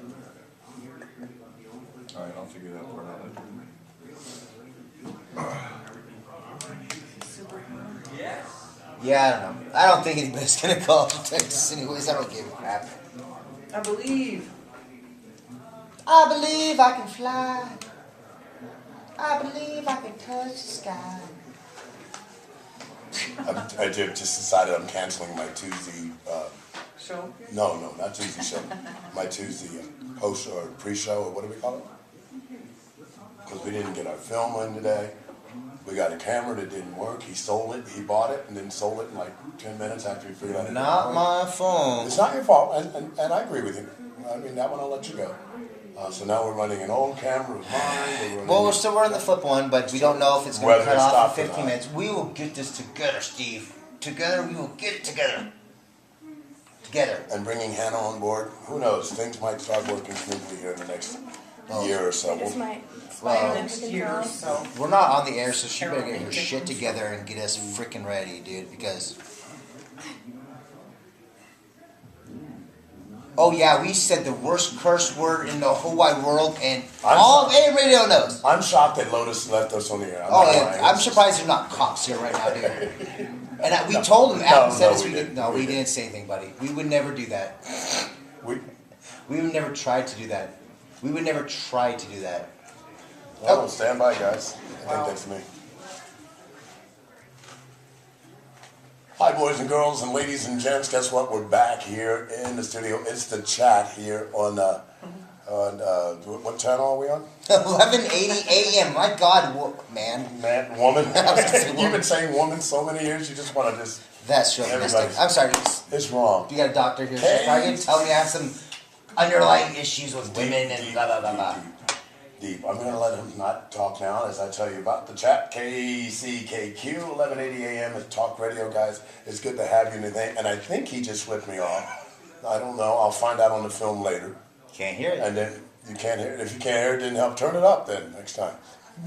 Alright, I'll figure that part out. Yeah, I don't know. I don't think anybody's gonna call to text us anyways. I don't give a crap. I believe. I believe I can fly. I believe I can touch the sky. I just decided I'm canceling my Tuesday. Show? No, not Tuesday show. My Tuesday post or pre-show or what do we call it? Because we didn't get our film in today. We got a camera that didn't work. He sold it. He bought it and then sold it in like 10 minutes after he figured out it didn't Not work. my phone. It's not your fault, and I agree with you. I mean, that one I'll let you go. So now we're running an old camera of mine. Well, we're still running the flip one, but we don't know if it's going to Whether cut it off stops in or 15 not. minutes. We will get this together, Steve. Together, we will get it together. Together. And bringing Hannah on board, who knows? Things might start working smoothly here in the next year or so. It just We'll- might Well, spiral into Next year or control. so. We're not on the air, so she better get her Carolyn, shit together and get us freaking ready, dude, because... Oh yeah, we said the worst curse word in the whole wide world, and all of any radio knows. I'm shocked that Lotus left us on the air. Oh not yeah, lying. I'm surprised there's not cops here right now, dude. And we told them, Adam said no, us, we we didn't. no, We we didn't say anything, buddy. We would never do that. We, We would never try to do that. We would never try to do that. well, stand by, guys. I Wow. think that's me. Hi, boys and girls and ladies and gents. Guess what? We're back here in the studio. It's the chat here on what channel are we on? 11:80 a.m. My God, man. Man, woman. say You've woman. been saying woman so many years. You just want to just. That's really messed up. Everybody's- I'm sorry. It's wrong. You got a doctor here. She's probably going to tell me I have some underlying issues with women and blah, blah, blah, blah. Deep. I'm going to let him not talk now as I tell you about the chat. KCKQ, 1180 a.m. is Talk Radio, guys. It's good to have you today. And I think he just flipped me off. I don't know. I'll find out on the film later. Can't hear it. And then you can't hear it. If you can't hear it, didn't help, turn it up then next time.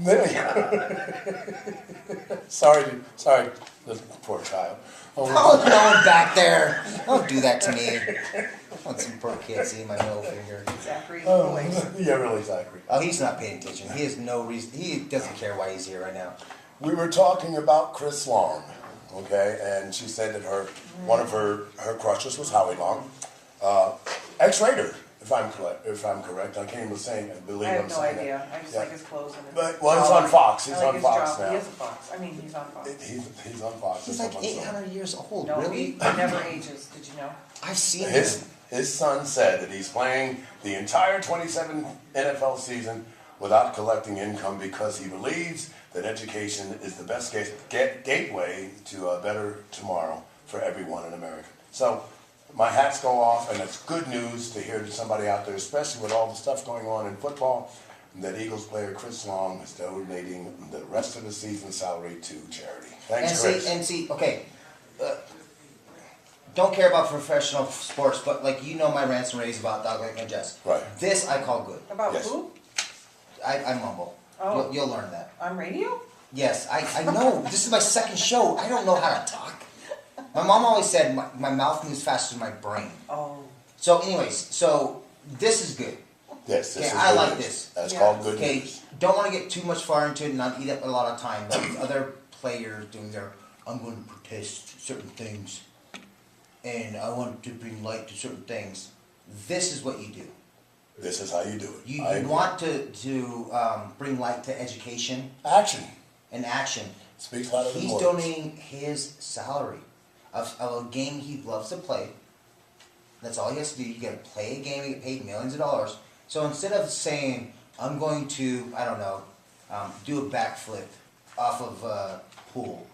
There you go. Sorry, the poor child. Oh, no one back there. Don't do that to me. I want some poor kid seeing my middle finger. Zachary Oh, Boys. yeah, really, Zachary. Oh, he's not paying attention. He has no reason. He doesn't care why he's here right now. We were talking about Chris Long, okay, and she said that one of her crushes was Howie Long, ex-Raider, if I'm correct. I can't even saying, I believe I I'm have no saying idea. that. I just Yeah. like his clothes and his But well, he's on Fox. He's I like on his Fox job. now. He is a Fox. I mean, he's on Fox. He's on Fox. He's That's like what I'm saying. 800 years old. No, Really? he never ages. Did you know? I've seen His him. son said that he's playing the entire 27 NFL season without collecting income because he believes that education is the best gateway to a better tomorrow for everyone in America. So my hats go off, and it's good news to hear that somebody out there, especially with all the stuff going on in football, that Eagles player Chris Long is donating the rest of the season salary to charity. Thanks, Chris. Okay. Don't care about professional sports, but like you know my rants and raves about Dog Like My Jess. Right. This I call good. About Yes. who? I mumble. Oh. You'll learn that. On radio? Yes, I know. This is my second show. I don't know how to talk. My mom always said my mouth moves faster than my brain. Oh. So anyways, so this is good. Yes, this Okay, is I good like news. this. That's Yeah. called good Okay, news. don't want to get too much far into it and not eat up a lot of time. But with other players doing their, I'm going to protest certain things, and I want to bring light to certain things. This is what you do. This is how you do it. You I agree. want to bring light to education Action and action. speaks louder than He's words. donating his salary of a game he loves to play. That's all he has to do. You got to play a game, you get paid millions of dollars. So instead of saying, I'm going to, I don't know, do a backflip off of a pool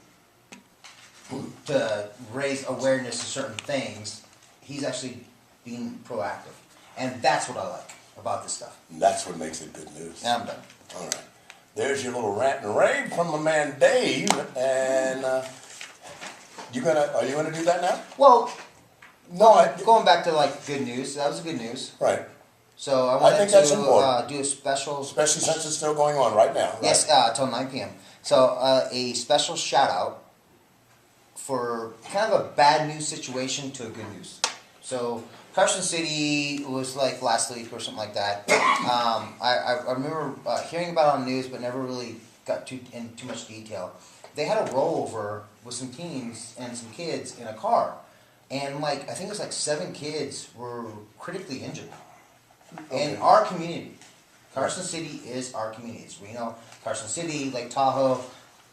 to raise awareness to certain things, he's actually being proactive. And that's what I like about this stuff. And that's what makes it good news. And I'm done. All right. There's your little rant and rave from my man Dave. And are you gonna do that now? Well, No, going back to like good news, that was good news. right. So I I wanted think that's to important. do a special. Especially since it's still going on right now. Right? Yes, till 9 p.m. So a special shout out for kind of a bad news situation to a good news. So Carson City was like last week or something like that. I remember hearing about it on the news, but never really got in too much detail. They had a rollover with some teens and some kids in a car, and like I think it was like 7 kids were critically injured in our community. Carson City is our community. It's Reno, Carson City, Lake Tahoe,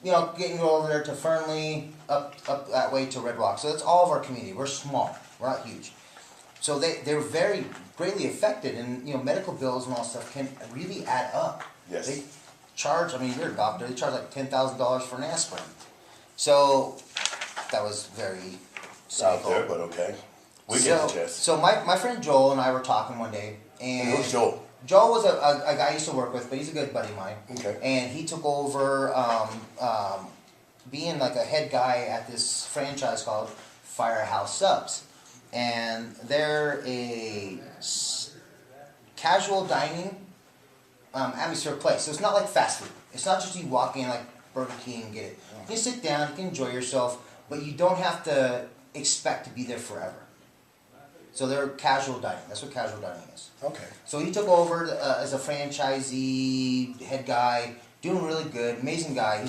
you know, getting over there to Fernley, up that way to Red Rock. So that's all of our community. We're small. We're not huge. So they're very greatly affected, and you know, medical bills and all stuff can really add up. Yes. They charge, I mean, you're a doctor, they charge like $10,000 for an aspirin. So that was very Out cynical. there, but okay. We get the gist. So my friend Joel and I were talking one day, and And who's Joel? Joel was a guy I used to work with, but he's a good buddy of mine. Okay. And he took over being like a head guy at this franchise called Firehouse Subs. And they're a casual dining atmosphere place. So it's not like fast food. It's not just you walk in like Burger King and get it. You can sit down, you can enjoy yourself, but you don't have to expect to be there forever. So they're casual dining. That's what casual dining is. Okay. So he took over as a franchisee, head guy, doing really good, amazing guy.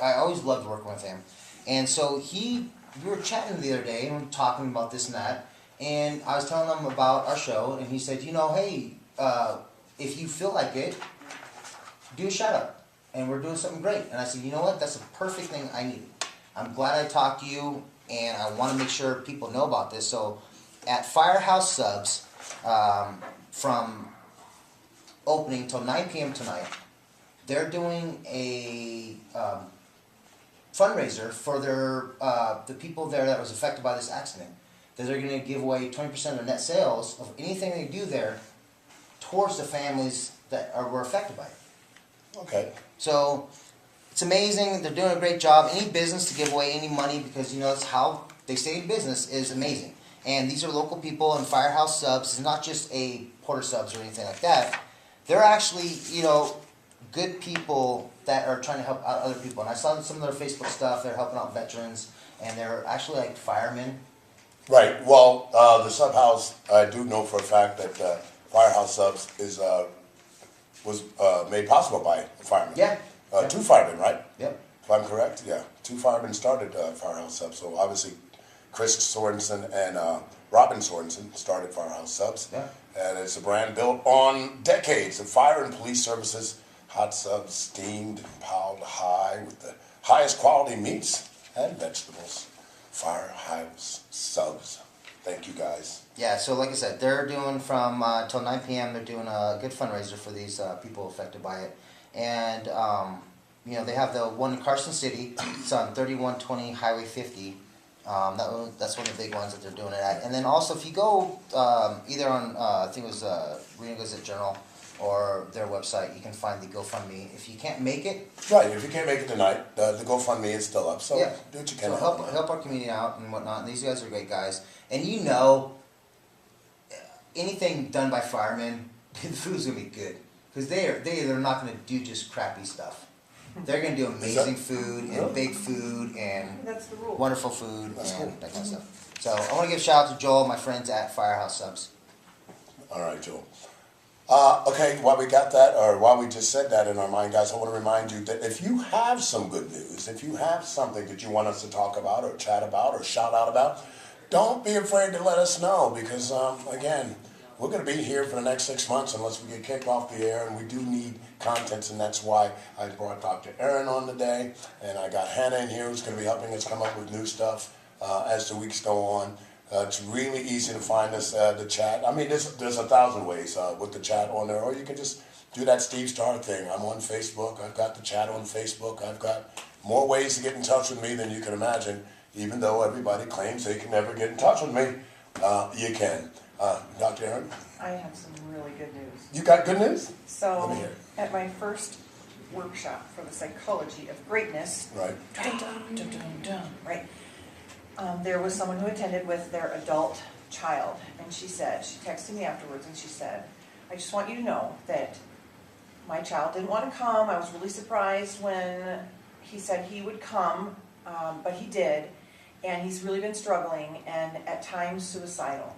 I always loved working with him. And so we were chatting the other day and we were talking about this and that. And I was telling him about our show, and he said, you know, hey, if you feel like it, do a shout out. And we're doing something great. And I said, you know what? That's the perfect thing I needed. I'm glad I talked to you, and I want to make sure people know about this. So at Firehouse Subs, from opening till 9 p.m. tonight, they're doing a fundraiser for the people there that was affected by this accident. That they're going to give away 20% of net sales of anything they do there towards the families that were affected by it. Okay. So it's amazing. They're doing a great job. Any business to give away any money, because you know that's how they stay in business, is amazing. And these are local people, and Firehouse Subs is not just a Porter Subs or anything like that. They're actually, you know, good people that are trying to help out other people. And I saw some of their Facebook stuff. They're helping out veterans, and they're actually like firemen. Right. Well, the sub house, I do know for a fact that Firehouse Subs was made possible by firemen. Yeah. Two firemen, right? Yep. If I'm correct, yeah. Two firemen started Firehouse Subs. So obviously, Chris Sorensen and Robin Sorensen started Firehouse Subs. Yeah. And it's a brand built on decades of fire and police services. Hot subs, steamed and piled high with the highest quality meats and vegetables. Firehouse Subs. Thank you, guys. Yeah, so like I said, they're doing from till 9 p.m. They're doing a good fundraiser for these people affected by it. And, you know, they have the one in Carson City. It's on 3120 Highway 50. That's one of the big ones that they're doing it at. And then also, if you go either on, I think it was Reno Gazette Journal or their website, you can find the GoFundMe. If you can't make it, Right, if you can't make it tonight, the GoFundMe is still up. So yeah, do what you can. so help our community out and whatnot. And these guys are great guys. And you know, anything done by firemen, the food's gonna be good, because they're not gonna do just crappy stuff. They're gonna do amazing food and big food and That's the rule. wonderful food That's and cool. that kind of stuff. So I want to give a shout out to Joel, my friends at Firehouse Subs. All right, Joel. Okay, while we got that, or while we just said that in our mind, guys, I want to remind you that if you have some good news, if you have something that you want us to talk about or chat about or shout out about, don't be afraid to let us know, because, again, we're going to be here for the next 6 months unless we get kicked off the air, and we do need content, and that's why I brought Dr. Aaron on today, and I got Hannah in here who's going to be helping us come up with new stuff as the weeks go on. It's really easy to find us, the chat. I mean, there's 1,000 ways with the chat on there, or you can just do that Steve Starr thing. I'm on Facebook. I've got the chat on Facebook. I've got more ways to get in touch with me than you can imagine, even though everybody claims they can never get in touch with me. You can. Dr. Aaron? I have some really good news. You got good news? Let me So, hear it. at my first workshop for the psychology of greatness, Right. dun, dun, dun, dun, dun, right? There was someone who attended with their adult child, and she texted me afterwards, and she said, I just want you to know that my child didn't want to come. I was really surprised when he said he would come, but he did, and he's really been struggling and at times suicidal.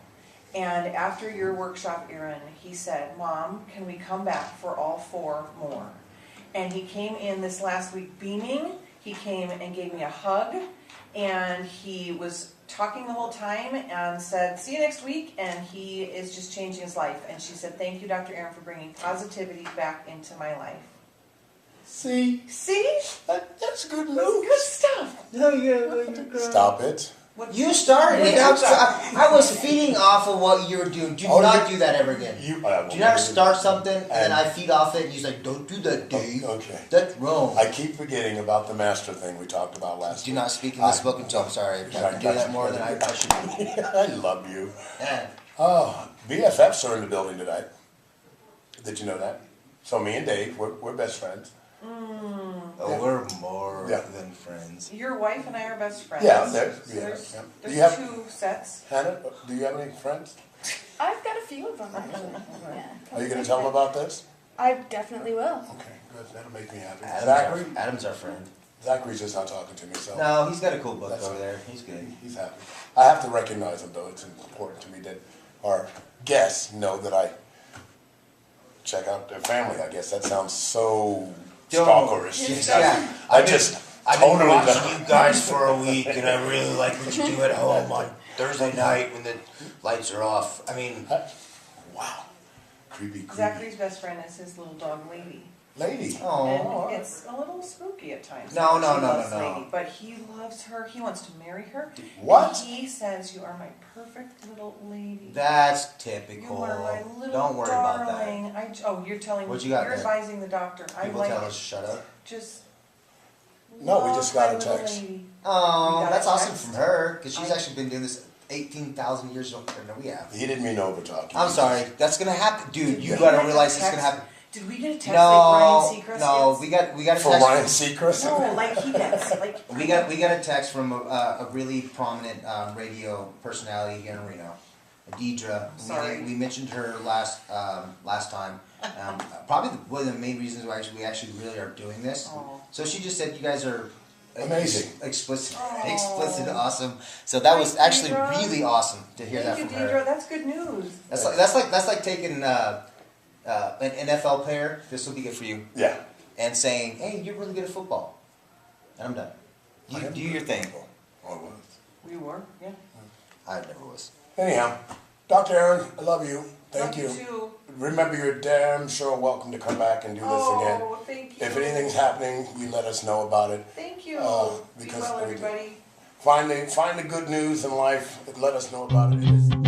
And after your workshop, Aaron, he said, Mom, can we come back for all 4 more? And he came in this last week beaming. He came and gave me a hug, and he was talking the whole time and said, see you next week, and he is just changing his life. And she said, thank you, Dr. Aaron, for bringing positivity back into my life. See, See? that's good Good news. stuff. Stop it. What You started it. I was feeding off of what you were doing. Do not do that ever again. You, Do you ever start something and then I feed off it and you're like, don't do that, Dave. Okay. That's wrong. I keep forgetting about the master thing we talked about last Do week. not speak in the spoken tongue. I'm sorry. I do that more than I should do. I love you. Yeah. Oh, BFFs are in the building today. Did you know that? So me and Dave, we're best friends. Oh, we're more Yeah. than friends. Your wife and I are best friends. Yeah, So there's there's Do you have, two sets. Hannah, do you have any friends? I've got a few of them actually. Yeah. Are you going to tell them about this? I definitely will. Okay, good. That'll make me happy. Adam's our friend. Zachary's just not talking to me, so No, he's got a cool book That's over it. there. He's good. he's happy. I have to recognize him, though. It's important to me that our guests know that I check out their family. I guess that sounds so stalkerish. Yeah. I just I've been totally watching you guys for a week, and I really like what you do at home on Thursday night when the lights are off. I mean, Wow. Creepy. Zachary's best friend is his little dog, Lady. Lady. Oh. And it's a little spooky at times. No, She loves no. Lady, but he loves her. He wants to marry her. What? And he says, you are my perfect little lady. That's You typical. are my little Don't worry about that. darling. Oh, you're telling me. What you got You're there? advising the doctor. I People like tell it. us to shut up. Just. No, we love just got my a little text. lady. Oh, We got that's a awesome text. from her, because she's I- actually been doing this 18,000 years older than we have. He didn't mean to overtalk you. I'm sorry. That's gonna happen, dude. Did You we gotta get a realize it's text? gonna happen. Did we get a text No, like Ryan Seacrest no, gets? we got a For text. Ryan Seacrest? No, like he gets. Like We got a text from a really prominent radio personality here in Reno, Deidre. Sorry. We mentioned her last time. Probably one of the main reasons why we actually really are doing this. Oh. So she just said you guys are Amazing. explicit, Oh. explicit, awesome. So that was Thank actually you, Deidre. really awesome to hear thank that you, from Deidre. her. That's good news. That's like taking an NFL player. This will be good for you. Yeah. And saying, hey, you're really good at football. And I'm done. I You am do your thing. Oh, it was. We were, yeah. I never was. Anyhow, Dr. Aaron, I love you. Thank Love you too. Remember, you're damn sure welcome to come back and do this again. Oh, thank you. If anything's happening, you let us know about it. Thank you. Be because well, we- everybody. Find the good news in life. Let us know about it.